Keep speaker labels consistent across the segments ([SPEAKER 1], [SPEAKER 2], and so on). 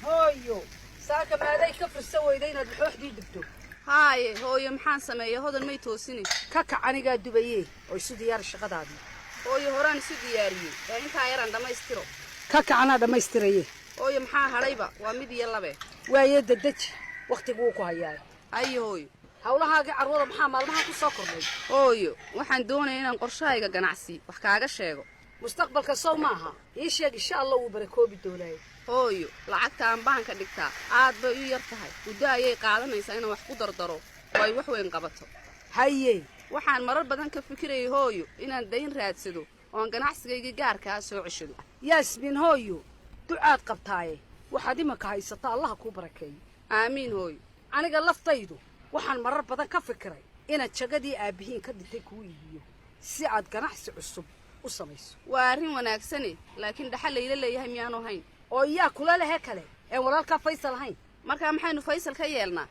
[SPEAKER 1] هويو ساكا ما ذي كفر سوى يدينا الحوح دي دبتو
[SPEAKER 2] هاي هويو محان سمية هذا الميت وسني
[SPEAKER 1] كاكا عني قاعد دبيه ويسو ديار الشغاد هذه
[SPEAKER 2] هويو هوران سو دياريه يعني انت عيران دما يسترو
[SPEAKER 1] كاكا عنا دما يستريه
[SPEAKER 2] هويو محان هريبا ومدي يلا به
[SPEAKER 1] ويد الدج وقت بوكو هياي
[SPEAKER 2] أي هويو
[SPEAKER 1] hawlahaagii carwada maxaa maalmaha ku soo kordhay
[SPEAKER 2] hooyo waxaan doonayaa inaan qorshahayga ganacsi wax kaaga sheego
[SPEAKER 1] mustaqbalka soo maaha ii sheeg insha Allah uu barakoobi doonay
[SPEAKER 2] hooyo lacagta aan baanka dhigtaa aad bay u yar tahay muddo ayay qaadanaysaa inaan wax ku dardaro way wax weyn qabato
[SPEAKER 1] haye
[SPEAKER 2] waxaan marar badan ka fikirayay hooyo inaan dayn raadsado oo aan ganacsigayga gaarka ah soo ceshado
[SPEAKER 1] yaasmin hooyo ducaad qabtaaye waxaad imaka haysataa Allah ku barakeeyo
[SPEAKER 2] aamiin hooyo
[SPEAKER 1] aniga laftaydu waxaan marar badan ka fikiray inaad jagadii aabihiin ka dhintay kuu iibiyo si aad ganacsi cusub u samayso
[SPEAKER 2] waa arrin wanaagsane laakiin dhaxal layla leeyahay miyaanu hayn
[SPEAKER 1] oo yaa kula lehe kale ee walaalka Faysal hayn
[SPEAKER 2] markaa maxaynu Faysal ka yeelnaa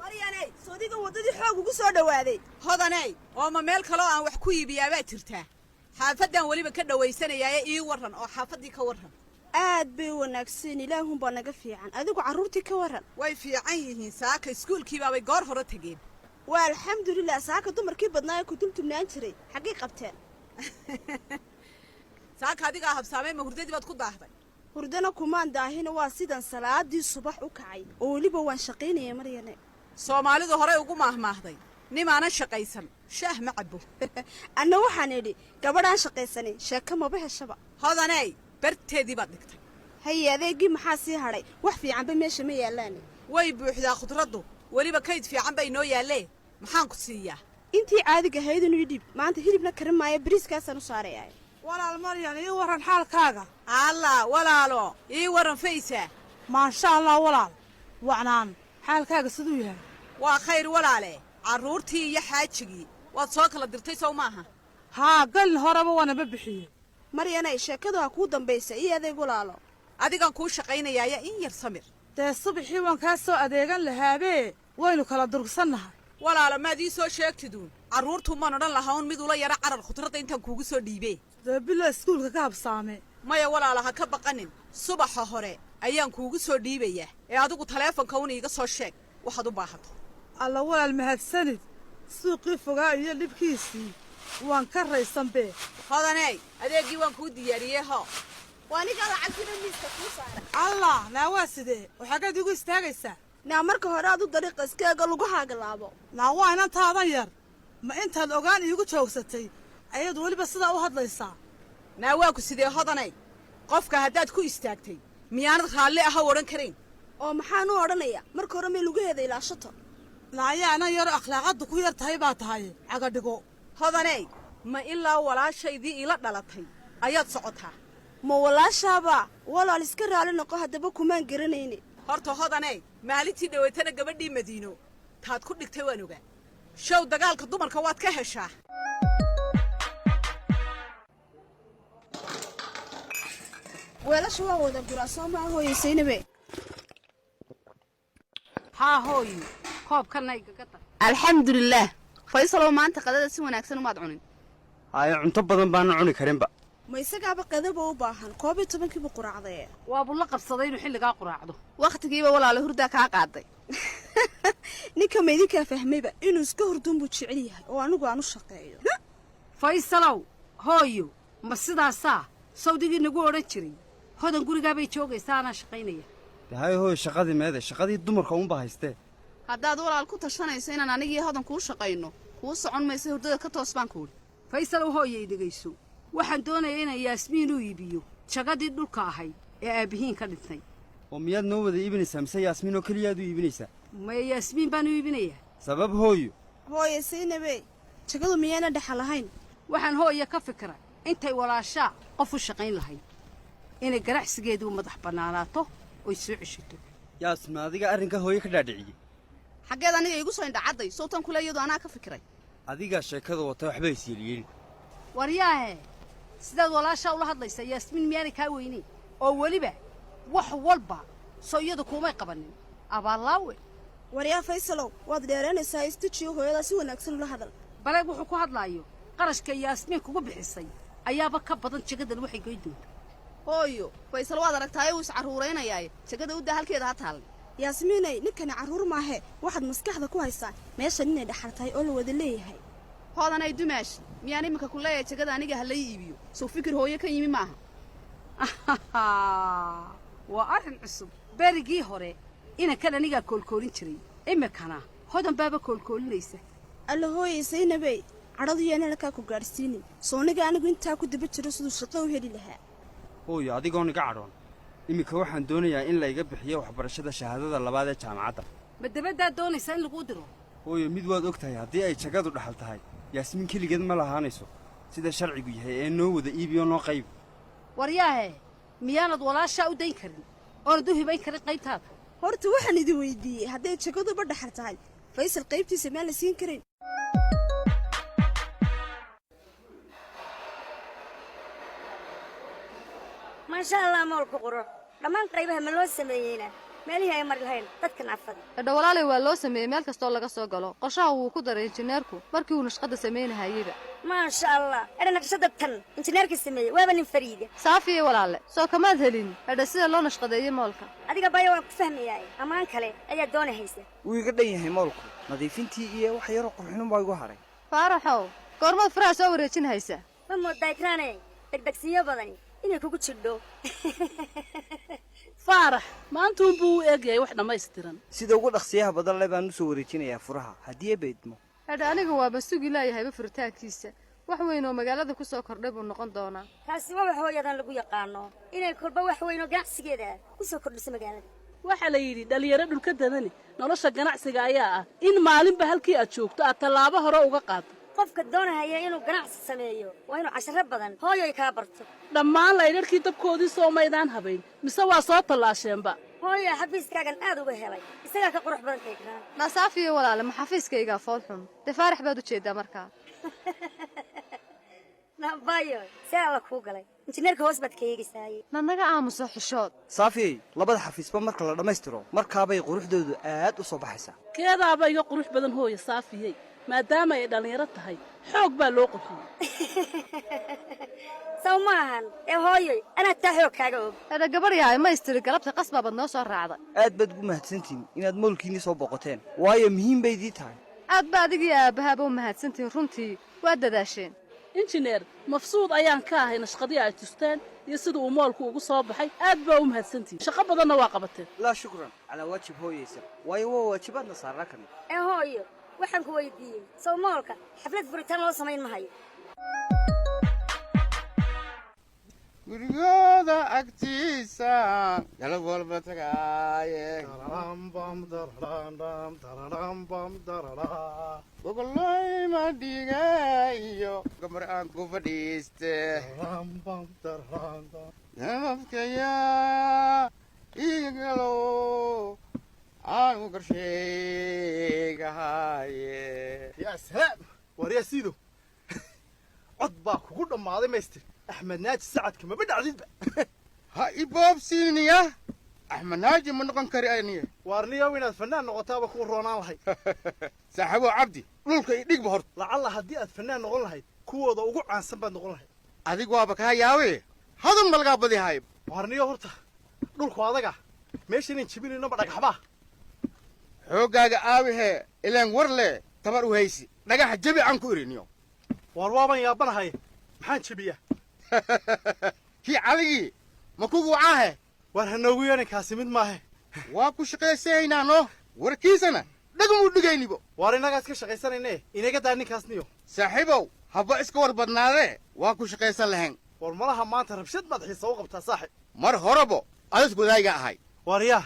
[SPEAKER 3] maryanay soodiga wadadii xoog ugu soo dhawaaday
[SPEAKER 4] hodanay oo ma meel kale aan wax ku iibiyaa baa jirtaa xaafadan waliba ka dhawaysanayaaye ii waran oo xaafadii ka waran
[SPEAKER 3] aad bay wanaagsan ilaahun baa naga fiican adigu carruurtii ka waran
[SPEAKER 4] way fiican yihiin saaka iskuulkii baabay goor hore tageen
[SPEAKER 3] waa alxamdulilah saaka dumarkii badnaa ee ku dultubnaan jiray xaggay qabteen
[SPEAKER 4] saaka adigaa habsaamay ma hurdadii baad ku daahday
[SPEAKER 3] hurdana kumaan daahina waa sidan salaadii subax u kacay oo weliba waan shaqaynaya maryane
[SPEAKER 4] soomaalidu horey ugu maahmaahday nimaanan shaqaysan shaah ma cabo
[SPEAKER 3] anna waxaan idhi gabadhaan shaqaysanin sheeko maba heshaba
[SPEAKER 4] hodanay barteedii baad dhigtay
[SPEAKER 3] haye adeegii maxaa sii hadhay wax fiicanba meesha ma yaallaane
[SPEAKER 4] way buuxdaa khudraddu weliba kayd fiican bay noo yaallee maxaan ku siiyaa
[SPEAKER 3] intii caadiga ahayd inuu idhib maanta hilibna karin maayo bariiskaasaan u saarayaa
[SPEAKER 5] walaal maryan ii waran xaalkaaga
[SPEAKER 4] allah walaalo ii waran faysa
[SPEAKER 5] maasha allah walaal wacnaan xaalkaaga siduu yahay
[SPEAKER 4] waa khayr walaale carruurtii iyo xaajigii waad soo kala dirtay sow maaha
[SPEAKER 5] haa galin horeba waanaba bixiyey
[SPEAKER 3] maryanay sheekadu ha kuu dambaysa ii adeeg walaalo
[SPEAKER 4] adigan kuu shaqaynayaaya in yar samir
[SPEAKER 5] dee subaxii waan kaa soo adeegan lahaabee waynu kala durugsannahay
[SPEAKER 4] walaalo maad ii soo sheegtiduun carruurtu maan odhan lahaun mid ula yara carar khudradda intaan kuugu soo dhiibee
[SPEAKER 5] dee bila iskuulka ka habsaame
[SPEAKER 4] maya walaalo ha ka baqanin subaxa hore ayaan kuugu soo dhiibayaa ee adigu taleefonka un iiga soo sheeg waxaad u baahato
[SPEAKER 5] alla walaal mahadsanid suuqii fogaa iyo dhibkiisii waan ka raysanbee
[SPEAKER 4] hodaney adeeggii waan kuu diyaariyey ho
[SPEAKER 3] waa anigaa lacagtina miiska kuu saaray
[SPEAKER 5] allah naa waa sidee waxaagaad igu istaagaysaa
[SPEAKER 3] naa marka hore aad u dariiqa iskaaga lugahaaga laabo
[SPEAKER 5] naa waa inantaadan yar ma intaad ogaan iigu joogsatay ayaad weliba sidaa u hadlaysaa
[SPEAKER 4] naa waa ku sidee hodanay qofka haddaad ku istaagtay miyaanad raalli aha odhan karayn
[SPEAKER 3] oo maxaan u odhanaya marka hore may lugaheeda ilaashato
[SPEAKER 5] naayaa inan yaro akhlaaqaddu ku yar tahay baa tahay cagadhigo
[SPEAKER 4] hodaney ma ilaa walaashaydii ila dhalatay ayaad socotaa
[SPEAKER 3] ma walaashaaba walaal iska raali noqo haddaba kumaan garanayne
[SPEAKER 4] horta hodaney maalintii dhawaytana gabadhii madiino taad ku dhigtay waan ogaa show dagaalka dumarka waad ka heshaa
[SPEAKER 3] weelasha waa wada guraa soo maa hooyaysaynabee
[SPEAKER 1] haa hooyo koobkana igaga dar
[SPEAKER 2] alxamdulilaah faysalow maanta qadada si wanaagsan umaad cunin
[SPEAKER 6] haye cunto badan baana cuni karinba
[SPEAKER 3] ma isagaaba qadaba u baahan 12 quraacday
[SPEAKER 1] waabu la qabsaday inuu xilligaa quraacdo
[SPEAKER 2] wakhtigiiba walaalo hurdaa kaa qaaday
[SPEAKER 3] ninka meydinkaa fahmayba inuu iska hurdun buu jecel yahay oo anigu aan u shaqeeyo
[SPEAKER 1] faysalow hooyo ma sidaasaa sawdigii nagu odhan jiray hodan gurigaabay joogaysaa anaa shaqaynaya
[SPEAKER 6] haye hooy shaqadii meede shaqadii dumarka uunbaa haystee
[SPEAKER 2] haddaad walaal ku tashanayso inaan anigii hodan kuu shaqayno kuu socon maysa hurdada ka toos baan kuudhi
[SPEAKER 1] faysalow hooyay dhegayso waxaan doonayaa inaan yaasmiin u iibiyo jagadii dhulka ahayd ee aabbihiin ka dhintay
[SPEAKER 6] oo miyaad noo wada iibinaysaa mise yaasmiin oo keliyaad u iibinaysaa
[SPEAKER 1] maya yaasmiin baan u iibinayaa
[SPEAKER 6] sabab hooyo
[SPEAKER 3] hooyaysaynabee jagadu miyaana dhaxal ahayn
[SPEAKER 1] waxaan hooya ka fikiray intay walaashaa qof u shaqayn lahayd inay ganacsigeedu madax bannaanaato oy soo ceshato
[SPEAKER 6] yaasmiin adiga arrinka hooye ka dhaadhiciyey
[SPEAKER 2] xaggeed aniga iigu soo indhacadday sawtan kule iyadu anaa ka fikiray
[SPEAKER 6] adigaa sheekada wata waxba isyeeliyeen
[SPEAKER 1] waryaahe sidaad walaashaa ula hadlaysaa yaasmiin miyaanay kaa weynayn oo weliba wax walba soo iyadu kuumay qabanin abaallaawe
[SPEAKER 3] waryaa faysalow waad dheeraanaysaa istijiyo hooyadaa si wanaagsan ula hadal
[SPEAKER 1] baleeg wuxuu ku hadlaayo qarashka yaasmiin kugu bixisay ayaaba ka badan jagadan waxay goyn doontaa
[SPEAKER 2] hooyo faysal waad aragtaay uu is carruuraynayaay jagada u daa halkeeda ha taal
[SPEAKER 3] yaasmiinay ninkani carruur maahe waxaad maskaxda ku haysaan meeshan inay dhaxal tahay oo la wada leeyahay
[SPEAKER 2] hoodanay dumaash miyaan iminka ku leeyahay jagada aniga ha lay iibiyo soo fikir hooyo ka yimi maaha
[SPEAKER 1] waa arrin cusub berigii hore inankan anigaa koolkoolin jiray imikana hodan baaba koolkoolinaysa
[SPEAKER 3] alla hooyay saynabey cadhadu yaana halkaa ku gaadhsiinin sooniga anigu intaa ku daba jiro siduu shaqo u heli lahaa
[SPEAKER 6] hooyo adigoon iga cadhoon iminka waxaan doonayaa in layga bixiyo waxbarashada shahaadada labaad ee jaamacadda
[SPEAKER 1] ma dabaddaad doonaysaa in laguu diro
[SPEAKER 6] hooyo mid waad og tahay haddii ay jagadu dhaxal tahay yaasmiin keligeed ma lahaanayso sida sharcigu yahay ee noo wada iibiyo noo qayb
[SPEAKER 1] waryaahe miyaanad walaashaa u dayn karin oonad u hibayn karin qaybtaada
[SPEAKER 3] horta waxaan idin weydiiyey hadday jagaduba dhaxal tahay faysal qaybtiisa maan la siin karin
[SPEAKER 7] maasha allah moolku quro dhammaan qaybaha ma loo sameeyeyna meelihii ay mari lahayn dadka naafada
[SPEAKER 8] hadha walaalay waa loo sameeyey meel kastoo laga soo galo qorshaha wuu ku daray injineerku markii uu nashqadda samaynahayeyba
[SPEAKER 7] maasha allah edha naqshada tan injineerka sameeyey waaba nin fariida
[SPEAKER 8] saafiye walaale soo kamaad helin hadha sida loo nashqadeeyey moolka
[SPEAKER 7] adiga bayo waan ku fahmayaay ammaan kale ayaa doona haysa
[SPEAKER 9] wuu iga dhan yahay moolku nadiifintii iyo wax yaro qurxinun baa igu hadhay
[SPEAKER 8] faaraxow goormaad faraha soo wareejin haysa
[SPEAKER 7] ma moodaa ikraane degdegsiyo badani inay kugu jidho
[SPEAKER 10] faarax maantuunbuu u eegyahay wax dhammaystiran
[SPEAKER 9] sida ugu dhaqsiyaha badan le baan u soo wareejinayaa furaha haddii baydmo
[SPEAKER 8] hadha aniga waaba sugi leeyahayba furitaankiisa wax weyn oo magaalada ku soo kordhay buu noqon doonaa
[SPEAKER 7] taasi waa wax hooyadan lagu yaqaano inay kolba wax weyn oo ganacsigeeda ku soo kordhiso magaalada
[SPEAKER 10] waxaa la yidhi dhallinyaro dhulka dadani nolosha ganacsiga ayaa ah in maalinba halkii aad joogto aad tallaabo hore uga qaado
[SPEAKER 7] qofka doonahaya inuu ganacsi sameeyo waa inuu casharo badan hooyoy kaa barto
[SPEAKER 10] dhammaan laydharkii dabkoodii soo maydaan habayn mise waa soo tallaasheenba
[SPEAKER 7] hooyo xafiiskaagan aad uga helay isagaa ka qurux badan kaykran
[SPEAKER 8] nasaafiyo walaale ma xafiiskaygaa fool xun dee faarax baad u jeeddaa markaa
[SPEAKER 7] nabayo si alla kuu galay injineerka hoos baad ka eegaysaaye
[SPEAKER 8] nanaga aamuso xishood
[SPEAKER 9] saafiyey labada xafiisba marka la dhammaystiro markaabay quruxdoodu aad u soo baxaysaa
[SPEAKER 10] keedaaba iga qurux badan hooyo saafiyey maadaama ay dhallinyaro tahay xoog baa loo qurxiyey
[SPEAKER 7] saw ma ahan ee hooyoy anaad taa xoog kaaga og
[SPEAKER 8] hadha gabaryahay ma istiri galabta qasbaabaad noo soo raacday
[SPEAKER 9] aad baad ugu mahadsantihin inaad moolkiinnii soo boqoteen waayo muhiim bay idii tahay
[SPEAKER 8] aad ba adigii aabbahaaba u mahadsantihin runtii waad dadaasheen
[SPEAKER 10] injineer mafsuud ayaan ka ahay nashqadii ay tusteen iyo sida uu moolku ugu soo baxay aad baa u mahadsantihin shaqo badanna waa qabateen
[SPEAKER 9] laa shukran calaa waajib hooyaysa waayo waa waajibaadna saaraa ka mid
[SPEAKER 7] ee hooyo waxaan ku weydiiyey sow moolka xaflad furitaan loo samayn mahayo
[SPEAKER 11] gurigooda agtiisa galab walba tagaaye boqoloyma dhigayo gabar aan ku fadhiiste nabadkayaa igalo aan u garsheegahaye
[SPEAKER 12] yaa salaam waryaa siido cod baa kugu dhammaaday maystir axmed naaji sacadka maba dhacdidba
[SPEAKER 11] ha iboobsiiniya axmed naaji ma noqon kari aniya
[SPEAKER 12] waarniyow inaad fannaan noqotaaba kuu roonaan lahayd
[SPEAKER 11] saaxiibow cabdi dhulka idhigba horta
[SPEAKER 12] lacalla haddii aad fannaan noqon lahayd kuwooda ugu caansan baad noqon lahayd
[SPEAKER 11] adig waaba kaa yaawe hadan ma lagaa badihaay
[SPEAKER 12] waarniyo horta dhulku adaga meesha inaan jibinaynoba dhagaxbaa
[SPEAKER 11] xooggaaga aawihee ilaan war le tabar u haysi dhagaxa jebi aan ku iriniyo
[SPEAKER 12] waar waaban yaabanahay maxaan jebiyaa
[SPEAKER 11] kii caligii ma kugu caahe
[SPEAKER 12] waar ha noogu yeedhan kaasi mid maahe
[SPEAKER 11] waa ku shaqaysaynaano warkiisana dhagmuu dhigaynibo
[SPEAKER 12] waar innagaa iska shaqaysanayne inaga daa ninkaasniyo
[SPEAKER 11] saaxiibow habba iska war badnaadee waa ku shaqaysan lahayn
[SPEAKER 12] war malaha maanta rabshad baad xiisa u qabtaa saaxib
[SPEAKER 11] mar horebo adas godaayga ahay
[SPEAKER 12] waaryaa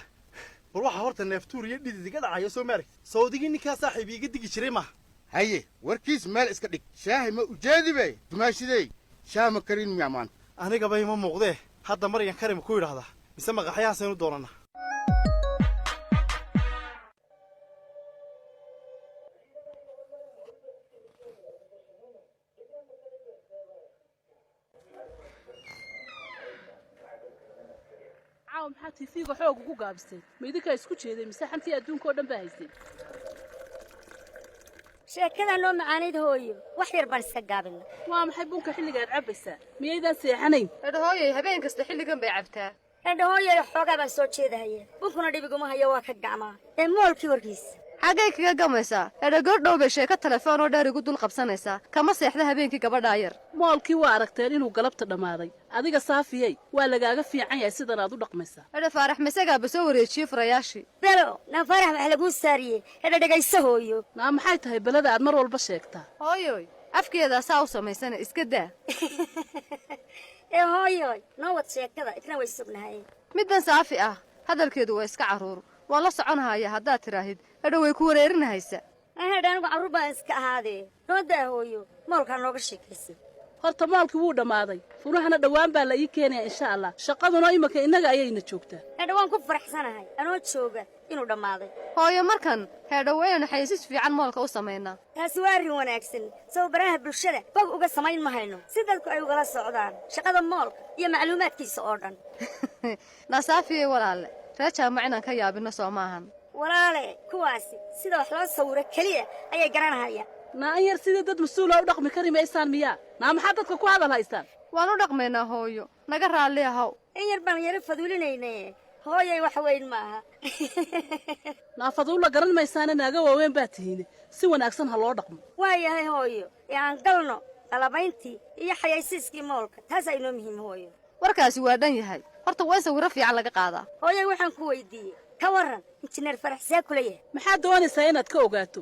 [SPEAKER 12] bal waxaa horta neeftuur iyo dhidid iga dhacayo soo maaragti sawdigii ninkaa saaxiib iiga digi jiray maaha
[SPEAKER 11] haye warkiis meel iska dhig shaahi ma ujeedibe dumaashidey shaah ma karin miyaa maanta
[SPEAKER 12] anigaba ima muuqdee hadda maryan kari ma ku yidhaahdaa mise maqaxyahaasaynu doonannaa
[SPEAKER 10] caawa maxaa tiifiga xoog ugu gaabisay ma idinkaa isku jeeday mise xantii adduunka oo dhan baa haysay
[SPEAKER 7] sheekada noo macaanid hooyo wax yar baan iska gaabina
[SPEAKER 10] waa maxay bunka xilligaad cabaysaa miyaydaan seexanayn
[SPEAKER 8] edhahooyay habeen kasta xilligan bay cabtaa
[SPEAKER 7] edhahooyay xoogaa baan soo jeedahaya bunkuna dhibiguma hayo waa ka gacmaa ee moolkii warkiisa
[SPEAKER 8] xaggay kaga gamaysaa edha gordhow bay sheeko telefoon oo dheer igu dul qabsanaysaa kama seexda habeenkii gabadhaa yar
[SPEAKER 10] moolkii waa aragteen inuu galabta dhammaaday adiga saafiyey waa lagaaga fiican yahay sidan aad u dhaqmaysaa
[SPEAKER 8] edha faarax masagaaba soo wareejiyey furayaashii
[SPEAKER 7] belo naa faarax wax laguu saariyey edha dhegayso hooyo
[SPEAKER 10] naa maxay tahay belada aad mar walba sheegtaa
[SPEAKER 8] hooyoy afkeedaa saa u samaysana iska daa
[SPEAKER 7] ee hooyoy noo wad sheekada idna way sugnahay
[SPEAKER 8] middan saafi ah hadalkeedu waa iska carruur waan la soconahaya haddaad tiraahid edha way ku wareerinahaysa
[SPEAKER 7] ahedha anigu carruur baan iska ahaadee noo daa hooyo moolkaa nooga sheekaysay
[SPEAKER 10] horta moolkii wuu dhammaaday furahana dhowaan baa la ii keenaya insha allah shaqaduna imanka innaga ayayna joogtaa
[SPEAKER 7] hedha waan ku faraxsanahay anoo jooga inuu dhammaaday
[SPEAKER 8] hooyo markan heedha waynu xaysis fiican moolka u samaynaa
[SPEAKER 7] taasi waa arrin wanaagsan soo baraha bulshada bog uga samayn ma hayno si dadku ay ugala socdaan shaqada moolka iyo macluumaadkiisa oo dhan
[SPEAKER 8] nasaafiyey walaalle ree jaamac inaan ka yaabinno soo maahan
[SPEAKER 7] walaale kuwaasi sida wax loo sawiro keliya ayay garanahayaan
[SPEAKER 10] naa in yar sidii dad mas-uula u dhaqmi kari maysaan miyaa naa maxaa dadka ku hadal haystaan
[SPEAKER 8] waan u dhaqmaynaa hooyo naga raalli ahow
[SPEAKER 7] in yar baan yaro faduulinayne hooyay wax weyn maaha
[SPEAKER 10] naa faduulla garan maysaane naaga waaweyn baa tihiine si wanaagsan ha loo dhaqmo
[SPEAKER 7] waa yahay hooyo ee aan galno qalabayntii iyo xayaysiiskii moolka taas ay noo muhiim hooyo
[SPEAKER 8] warkaasi waa dhan yahay horta waa in sawiro fiican laga qaadaa
[SPEAKER 7] hooyay waxaan ku weydiiyey ka warran injineer farax see kula yahay
[SPEAKER 10] maxaad doonaysaa inaad ka ogaato